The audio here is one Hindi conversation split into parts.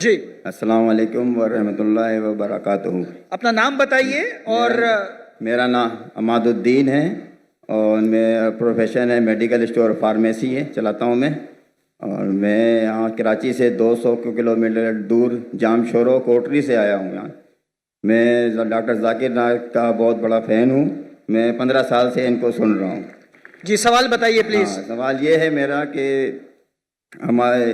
जी, अस्सलाम वालेकुम वरहमतुल्लाहि व बरकातुहू। अपना नाम बताइए और मेरा नाम अमादुद्दीन है और मेरा प्रोफेशन है मेडिकल स्टोर फार्मेसी है चलाता हूँ मैं। और मैं यहाँ कराची से 200 किलोमीटर दूर जामशोरो कोटरी से आया हूँ यहाँ। मैं डॉक्टर जाकिर नायक का बहुत बड़ा फ़ैन हूँ। मैं 15 साल से इनको सुन रहा हूँ। जी सवाल बताइए प्लीज। हाँ, सवाल ये है मेरा कि हमारे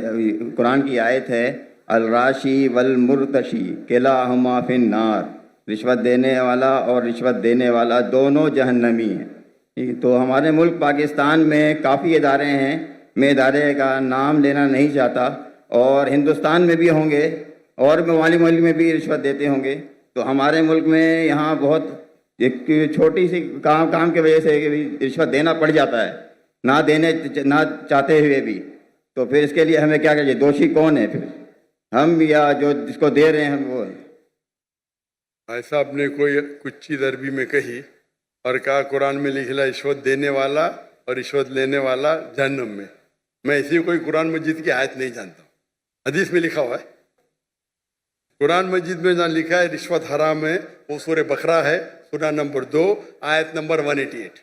कुरान की आयत है अल राशी वल मुर्तशी किला हमा फिन नार, रिश्वत देने वाला और रिश्वत देने वाला दोनों जहन्नमी हैं। तो हमारे मुल्क पाकिस्तान में काफ़ी इदारे हैं, मैं इदारे का नाम लेना नहीं चाहता, और हिंदुस्तान में भी होंगे और ममालिक में भी रिश्वत देते होंगे। तो हमारे मुल्क में यहाँ बहुत एक छोटी सी काम की वजह से रिश्वत देना पड़ जाता है, ना चाहते हुए भी। तो फिर इसके लिए हमें क्या करिए? दोषी कौन है फिर, हम या जो जिसको दे रहे हैं हम वो है? भाई साहब ने कोई कुछ चीज़ अरबी में कही और कहा कुरान में लिखा रिश्वत देने वाला और रिश्वत लेने वाला जहन्नम में। मैं ऐसी कोई कुरान मजीद की आयत नहीं जानता हूँ। हदीस में लिखा हुआ है, कुरान मजीद में जहाँ लिखा है रिश्वत हराम है वो सूरह बकरा है, सूरह नंबर 2 आयत नंबर 188।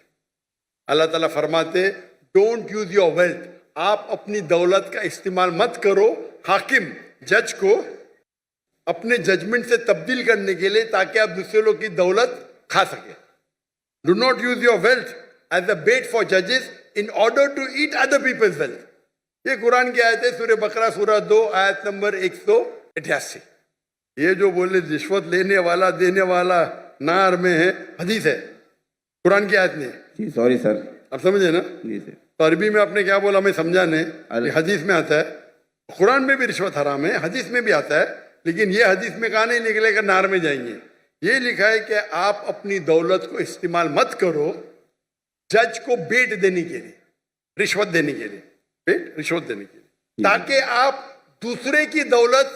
अल्लाह ताला फरमाते डोंट यूज योर वेल्थ, आप अपनी दौलत का इस्तेमाल मत करो हाकिम जज को अपने जजमेंट से तब्दील करने के लिए ताकि आप दूसरे लोग की दौलत खा सके। Do not use your wealth as a bet for जजेस in order to eat other people's wealth. ये कुरान की आयत है, सूरह बकरा सूरह 2 आयत नंबर 188। ये जो बोले रिश्वत लेने वाला देने वाला नार में है, हदीस है, कुरान की आयत नहीं। जी सॉरी सर। आप समझे ना? जी सर। तो अरबी में आपने क्या बोला मैं समझा नहीं। हदीस में आता है, कुरान में भी रिश्वत हराम है, हदीस में भी आता है, लेकिन ये हदीस में कहा नहीं निकलेगा नार में जाएंगे। ये लिखा है कि आप अपनी दौलत को इस्तेमाल मत करो जज को बेट देने के लिए, रिश्वत देने के लिए, बेट रिश्वत देने के लिए, ताकि आप दूसरे की दौलत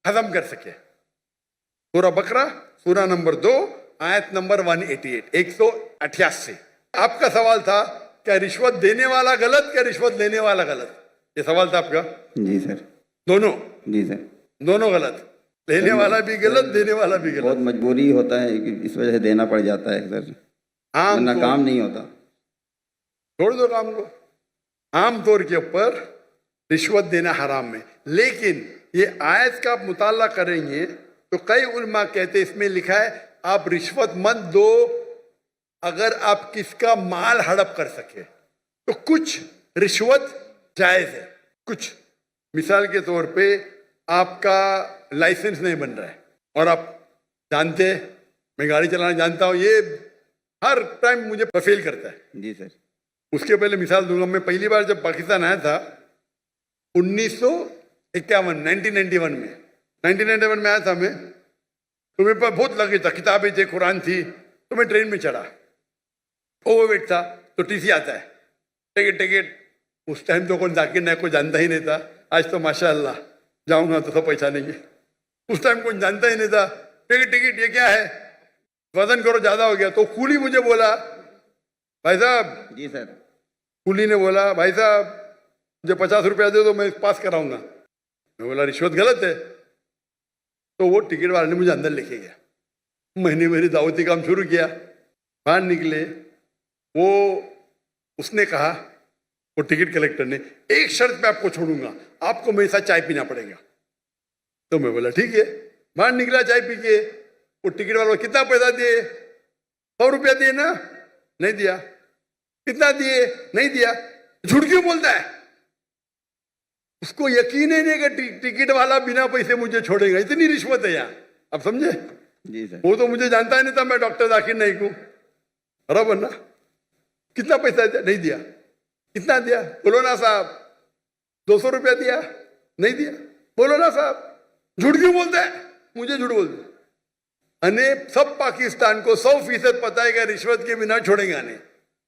हजम कर सके। सूरह बकरा सूरह नंबर 2 आयत नंबर 188 188। आपका सवाल था क्या रिश्वत देने वाला गलत क्या रिश्वत लेने वाला गलत? ये सवाल था आपका? जी सर। दोनों? जी सर। दोनों गलत, लेने वाला भी गलत देने वाला भी गलत। बहुत मजबूरी होता है कि इस वजह से देना पड़ जाता है सर, वरना काम नहीं होता। छोड़ दो काम को। आम तौर के ऊपर रिश्वत देना हराम है, लेकिन ये आयत का आप मुताला करेंगे तो कई उलमा कहते इसमें लिखा है आप रिश्वत मत दो अगर आप किसका माल हड़प कर सके। तो कुछ रिश्वत जायज है, कुछ मिसाल के तौर पे आपका लाइसेंस नहीं बन रहा है और आप जानते हैं मैं गाड़ी चलाना जानता हूँ, ये हर टाइम मुझे फेल करता है। जी सर। उसके पहले मिसाल दूंगा, मैं पहली बार जब पाकिस्तान आया था 1991 में 1991 में आया था मैं, तो मेरे पास बहुत लगे था, किताबें थे, कुरान थी। तो मैं ट्रेन में चढ़ा, ओवरवेट था, तो टीसी आता है, टिकट। उस टाइम तो कौन जाकिर नायक को जानता ही नहीं था, आज तो माशाअल्लाह जाऊंगा तो सब पहचानेंगे। उस टाइम कौन जानता ही नहीं था, टिकट ये क्या है, वजन करो ज्यादा हो गया। तो कूली मुझे बोला भाई साहब। जी सर। कूली ने बोला भाई साहब मुझे 50 रुपया दे दो मैं पास कराऊंगा। मैं बोला रिश्वत गलत है। तो वो टिकट वाले ने मुझे अंदर लेके गया, मैंने मेरी दावती काम शुरू किया। बाहर निकले, वो उसने कहा, वो टिकट कलेक्टर ने, एक शर्त पे आपको छोड़ूंगा, आपको मेरे साथ चाय पीना पड़ेगा। तो मैं बोला ठीक है। बाहर निकला चाय पी के, वो टिकट वाला कितना पैसा दिए? 100 रुपया दिए ना? नहीं दिया। कितना दिए? नहीं दिया। झूठ क्यों बोलता है? उसको यकीन ही नहीं कि टिकट वाला बिना पैसे मुझे छोड़ेगा। इतनी रिश्वत है यहाँ, आप समझे? जी सर। वो तो मुझे जानता ही नहीं था मैं डॉक्टर जाकिर नाइक हूँ, बराबर ना? कितना पैसा दिया? नहीं दिया। कितना दिया? बोलो ना साहब। 200 रुपया दिया? नहीं दिया। बोलो ना साहब। झूठ क्यों बोलता है? मुझे झूठ बोलते अने सब पाकिस्तान को 100% पता है कि रिश्वत के बिना छोड़ेगा नहीं,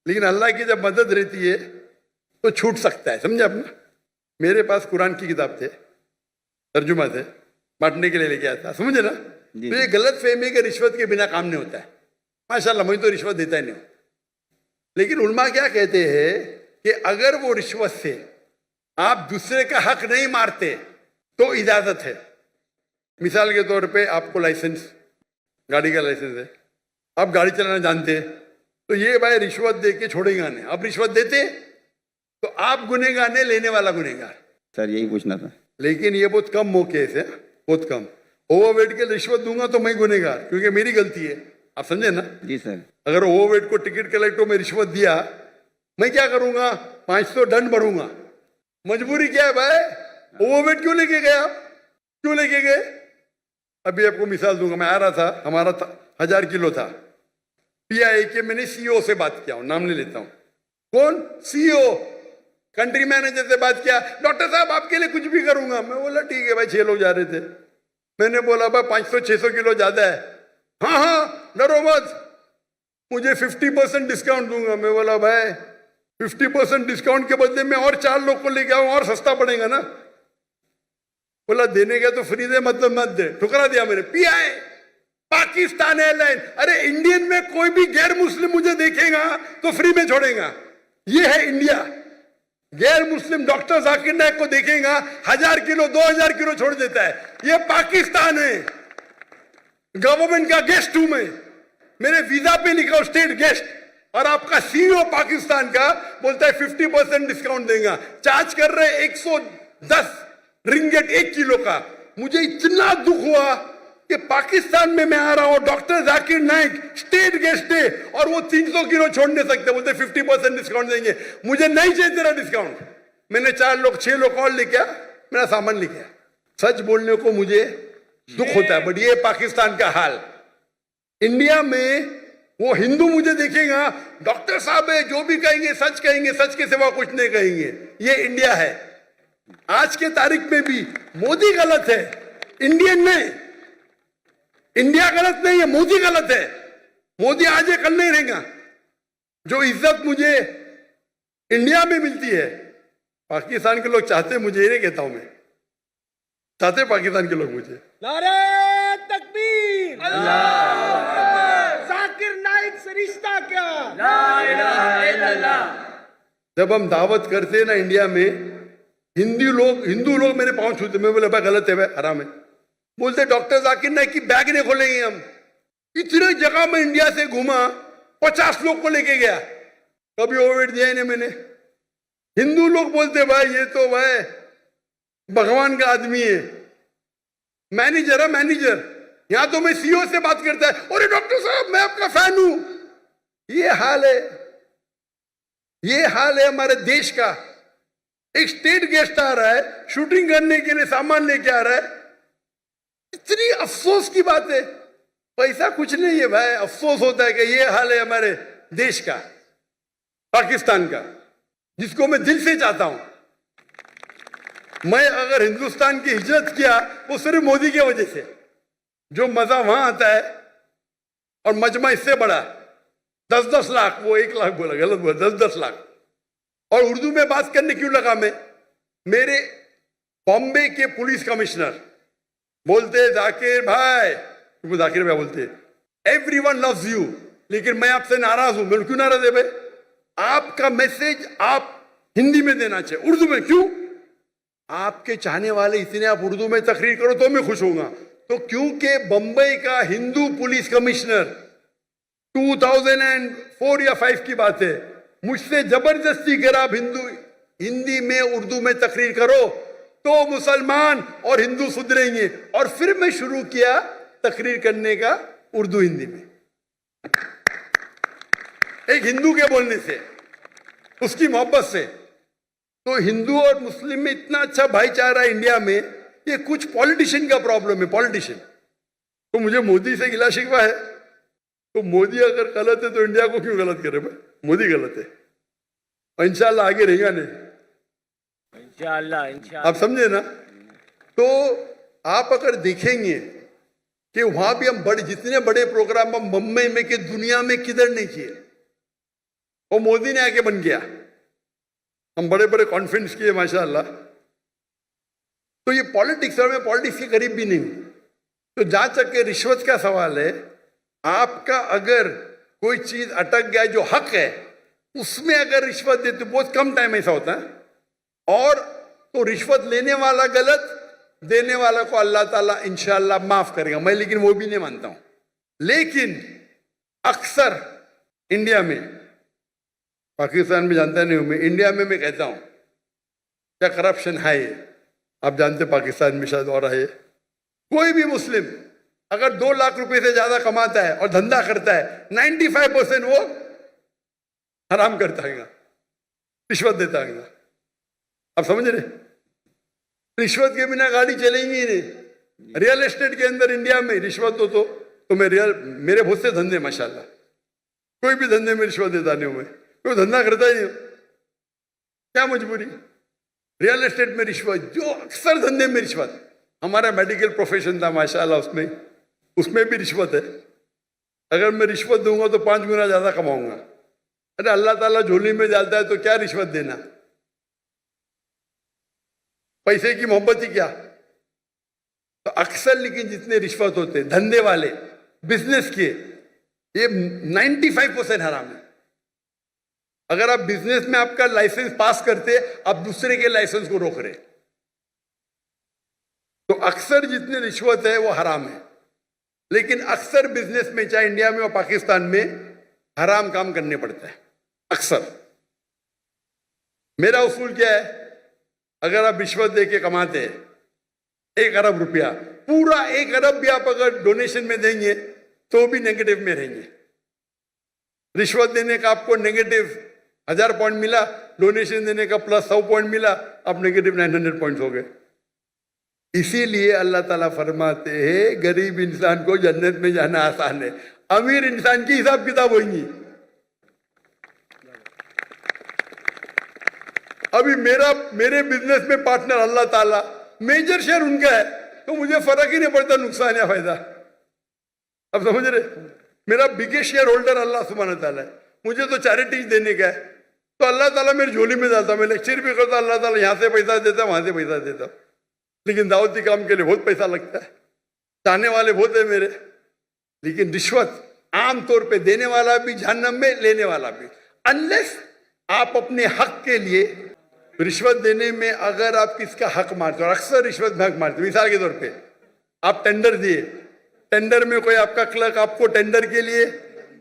लेकिन अल्लाह की जब मदद रहती है तो छूट सकता है, समझे आपने? मेरे पास कुरान की किताब थे, तर्जुमा थे, बांटने के लिए लेके आया था, समझे ना? तो ये गलत फहमी कि रिश्वत के बिना काम नहीं होता है। माशाल्लाह मैं तो रिश्वत देता ही नहीं हूँ, लेकिन उलमा क्या कहते हैं कि अगर वो रिश्वत से आप दूसरे का हक नहीं मारते तो इजाजत है, मिसाल के तौर पे आपको लाइसेंस, गाड़ी का लाइसेंस है, आप गाड़ी चलाना जानते हैं, तो ये भाई रिश्वत दे के छोड़ेगा नहीं। आप रिश्वत देते तो आप गुनहगार नहीं, लेने वाला गुनहगार। सर यही पूछना था। लेकिन ये बहुत कम मौके से, बहुत कम। ओवरवेट के रिश्वत दूंगा तो मैं गुनहगार, क्योंकि मेरी गलती है। आप समझे ना? जी सर। अगर ओवरवेट को टिकट कलेक्टर में रिश्वत दिया, मैं क्या करूंगा? 500 दंड भरूंगा। मजबूरी क्या है भाई? ओवरवेट क्यों लेके गए आप? क्यों लेके गए? अभी आपको मिसाल दूंगा। मैं आ रहा था, हमारा 1000 किलो था। पीआई के मैंने सीईओ से बात किया, नाम नहीं लेता हूं। कौन? सीईओ, कंट्री मैनेजर से बात किया। डॉक्टर साहब आपके लिए कुछ भी करूंगा। मैं बोला ठीक है भाई। 6 लोग जा रहे थे। मैंने बोला भाई 500-600 किलो ज्यादा है। हाँ हाँ डरो मत, मुझे 50% डिस्काउंट दूंगा। मैं बोला भाई 50% डिस्काउंट के बदले में और 4 लोग को लेके आऊं, और सस्ता पड़ेगा ना। बोला देने का तो फ्री दे, मतलब मत दे। ठुकरा दिया मैंने। पीआई पाकिस्तान एयरलाइन, अरे इंडियन में कोई भी गैर मुस्लिम मुझे देखेगा तो फ्री में छोड़ेगा। ये है इंडिया। गैर मुस्लिम डॉक्टर जाकिर नायक को देखेगा, 1000 किलो 2000 किलो छोड़ देता है। ये पाकिस्तान है। गवर्नमेंट का गेस्ट हूं मैं, मेरे वीजा पे लिखा स्टेट गेस्ट, और आपका सीईओ पाकिस्तान का बोलता है 50% डिस्काउंट देगा। चार्ज कर रहे 110 रिंगेट 1 किलो का। मुझे इतना दुख हुआ कि पाकिस्तान में मैं आ रहा हूं, doctor Zakir Naik state guest है, और वो 300 किलो छोड़ नहीं सकते। बोलते 50% डिस्काउंट देंगे। मुझे नहीं चाहिए तेरा डिस्काउंट। मैंने 6 लोग और लेके आ, मेरा सामान लेके आ। सच बोलने को मुझे दुख होता है, बट ये पाकिस्तान का हाल। इंडिया में वो हिंदू मुझे देखेगा, डॉक्टर साहब है, जो भी कहेंगे सच कहेंगे, सच के सिवा कुछ नहीं कहेंगे। ये इंडिया है। आज के तारीख में भी मोदी गलत है, इंडियन नहीं। इंडिया गलत नहीं है, मोदी गलत है। मोदी आज है कल नहीं रहेगा। जो इज्जत मुझे इंडिया में मिलती है, पाकिस्तान के लोग चाहते, मुझे ये नहीं कहता हूं मैं, चाहते पाकिस्तान के लोग मुझे। नारे तकबीर, जाकिर नाइक से रिश्ता क्या? ला इलाहा इल्लल्लाह। जब हम दावत करते हैं ना इंडिया में, हिंदू लोग मेरे पांव छूते। मैं बोले भाई गलत है भाई, हराम है। बोलते डॉक्टर जाकिर नाइक की बैग नहीं खोलेंगे हम। इतने जगह में इंडिया से घूमा, 50 लोग को लेके गया, कभी ओवरवेट दिया ही नहीं मैंने। हिंदू लोग बोलते भाई ये तो भाई भगवान का आदमी है, मैनेजर है मैनेजर। यहां तो मैं सीईओ से बात करता है, अरे डॉक्टर साहब मैं आपका फैन हूं। ये हाल है, ये हाल है हमारे देश का। एक स्टेट गेस्ट आ रहा है, शूटिंग करने के लिए सामान लेके आ रहा है। इतनी अफसोस की बात है। पैसा कुछ नहीं है भाई, अफसोस होता है कि ये हाल है हमारे देश का, पाकिस्तान का, जिसको मैं दिल से चाहता हूं। मैं अगर हिंदुस्तान की हिजरत किया वो सिर्फ मोदी की वजह से। जो मजा वहां आता है, और मजमा इससे बड़ा 10-10 लाख, वो 1 लाख बोला, गलत बोला, 10-10 लाख। और उर्दू में बात करने क्यों लगा मैं? मेरे बॉम्बे के पुलिस कमिश्नर बोलते जाकिर भाई, तुमको जाकिर भाई बोलते, एवरीवन लव्स यू, लेकिन मैं आपसे नाराज हूं। मैं क्यों नाराज है भाई? आपका मैसेज आप हिंदी में देना चाहिए, उर्दू में क्यों? आपके चाहने वाले इतने, आप उर्दू में तकरीर करो तो मैं खुश होऊंगा। तो क्योंकि बंबई का हिंदू पुलिस कमिश्नर 2004 या 5 की बात है, मुझसे जबरदस्ती कर आप हिंदी में उर्दू में तकरीर करो तो मुसलमान और हिंदू सुधरेंगे। और फिर मैं शुरू किया तकरीर करने का उर्दू हिंदी में, एक हिंदू के बोलने से, उसकी मोहब्बत से। तो हिंदू और मुस्लिम में इतना अच्छा भाईचारा है इंडिया में। ये कुछ पॉलिटिशियन का प्रॉब्लम है, पॉलिटिशियन। तो मुझे मोदी से गिला शिकवा है, तो मोदी अगर गलत है तो इंडिया को क्यों गलत करे भाई? मोदी गलत है, और इंशाल्लाह आगे रहेगा नहीं, इंशाल्लाह। आप समझे ना? तो आप अगर देखेंगे कि वहां भी हम जितने बड़े प्रोग्राम हम मुंबई में कि दुनिया में किधर नहीं किए, वो मोदी ने आके बन गया। हम बड़े बड़े कॉन्फ्रेंस किए माशाल्लाह। तो ये पॉलिटिक्स, और मैं पॉलिटिक्स के करीब भी नहीं हूं। तो जहां तक के रिश्वत का सवाल है, आपका अगर कोई चीज अटक गया जो हक है, उसमें अगर रिश्वत देते, बहुत कम टाइम ऐसा होता है, और तो रिश्वत लेने वाला गलत देने वाला को अल्लाह ताला इंशाअल्लाह माफ करेगा, मैं लेकिन वो भी नहीं मानता हूं। लेकिन अक्सर इंडिया में, पाकिस्तान में जानता नहीं हूं मैं, इंडिया में मैं कहता हूं क्या करप्शन है ये। आप जानते पाकिस्तान में शायद और है, कोई भी मुस्लिम अगर 2 लाख रुपए से ज्यादा कमाता है और धंधा करता है, 95% वो हराम करता है, रिश्वत देता है। आप समझ रहे, रिश्वत के बिना गाड़ी चलेंगी ही नहीं। रियल एस्टेट के अंदर इंडिया में रिश्वत दो तो मेरे बहुत से धंधे माशाल्लाह, कोई भी धंधे में रिश्वत देता नहीं हूं मैं, कोई धंधा करता ही नहीं, क्या मजबूरी। रियल एस्टेट में रिश्वत, जो अक्सर धंधे में रिश्वत। हमारा मेडिकल प्रोफेशन था माशाल्लाह, उसमें भी रिश्वत है। अगर मैं रिश्वत दूंगा तो 5 गुना ज्यादा कमाऊंगा। अरे अल्लाह ताला झोली में डालता है तो क्या रिश्वत देना, पैसे की मोहब्बत ही क्या। तो अक्सर लेकिन जितने रिश्वत होते धंधे वाले, बिजनेस के, ये 95% हराम है। अगर आप बिजनेस में आपका लाइसेंस पास करते, आप दूसरे के लाइसेंस को रोक रहे, तो अक्सर जितने रिश्वत है वो हराम है। लेकिन अक्सर बिजनेस में, चाहे इंडिया में और पाकिस्तान में, हराम काम करने पड़ता है अक्सर। मेरा उसूल क्या है, अगर आप रिश्वत देके कमाते हैं 1 अरब रुपया, पूरा 1 अरब भी आप अगर डोनेशन में देंगे तो भी नेगेटिव में रहेंगे। रिश्वत देने का आपको नेगेटिव 1000 पॉइंट मिला, डोनेशन देने का प्लस 100 पॉइंट मिला, आप नेगेटिव 900 पॉइंट हो गए। इसीलिए अल्लाह ताला फरमाते हैं गरीब इंसान को जन्नत में जाना आसान है, अमीर इंसान की हिसाब किताब होगी। अभी मेरे बिजनेस में पार्टनर अल्लाह ताला, मेजर शेयर उनका है, तो मुझे फर्क ही नहीं पड़ता नुकसान या फायदा। अब समझ रहे, मेरा बिगेस्ट शेयर होल्डर अल्लाह सुब्हान ताला है, मुझे तो चैरिटी देने का है, तो अल्लाह ताला मेरी झोली में डालता। मैं लेक्चर भी करता, अल्लाह ताला यहां से पैसा देता, वहां से पैसा देता। लेकिन दावती काम के लिए बहुत पैसा लगता है, चाहने वाले बहुत है मेरे। लेकिन रिश्वत आमतौर पे देने वाला भी जहन्नम में, लेने वाला भी, अनलेस आप अपने हक के लिए रिश्वत देने में अगर आप किसका हक मारते हो, और अक्सर रिश्वत में हक मारते हो। मिसाल के तौर पे आप टेंडर दिए, टेंडर में कोई आपका क्लर्क आपको टेंडर के लिए,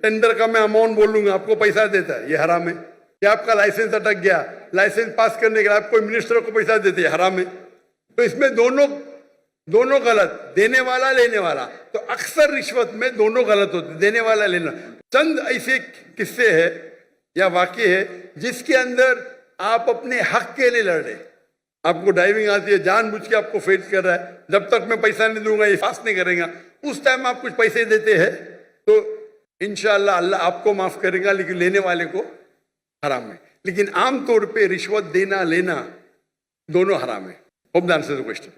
टेंडर का मैं अमाउंट बोलूंगा, आपको पैसा देता है, ये हराम है। या आपका लाइसेंस अटक गया, लाइसेंस पास करने के लिए आप कोई मिनिस्टर को पैसा देते हैं, हराम है। तो इसमें दोनों गलत, देने वाला लेने वाला। तो अक्सर रिश्वत में दोनों गलत होते, देने वाला लेना। चंद ऐसे किस्से है या वाक्य है जिसके अंदर आप अपने हक के लिए लड़ रहे। आपको ड्राइविंग आती है, जानबूझ के आपको फेस कर रहा है, जब तक मैं पैसा नहीं दूंगा ये पास नहीं करेगा। उस टाइम आप कुछ पैसे देते हैं तो इंशाअल्लाह अल्लाह आपको माफ करेगा, लेकिन लेने वाले को हराम है। लेकिन आमतौर पे रिश्वत देना लेना दोनों हराम है। Hope the answer the question.